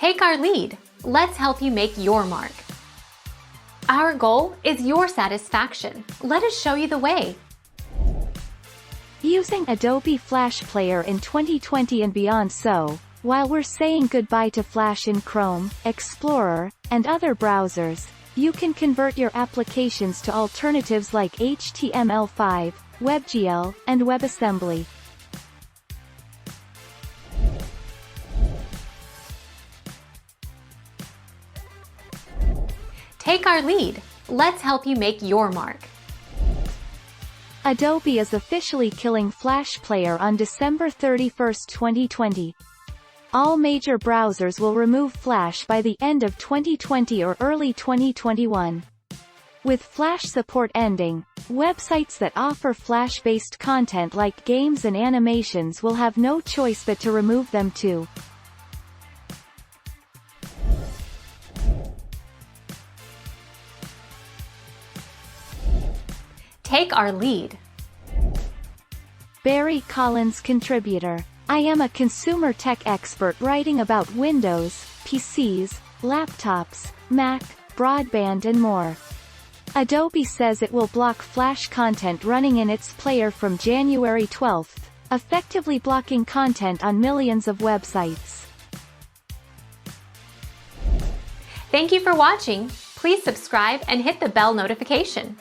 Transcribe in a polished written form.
Take our lead. Let's help you make your mark. Our goal is your satisfaction. Let us show you the way. Using Adobe Flash Player in 2020 and beyond. So, while we're saying goodbye to Flash in Chrome, Explorer, and other browsers, you can convert your applications to alternatives like HTML5, WebGL, and WebAssembly. Take our lead. Let's help you make your mark. Adobe is officially killing Flash Player on December 31, 2020. All major browsers will remove Flash by the end of 2020 or early 2021. With Flash support ending, websites that offer Flash-based content like games and animations will have no choice but to remove them too. Take our lead. Barry Collins, contributor. I am a consumer tech expert writing about Windows, PCs, laptops, Mac, broadband and more. Adobe says it will block Flash content running in its player from January 12, effectively blocking content on millions of websites. Thank you for watching. Please subscribe and hit the bell notification.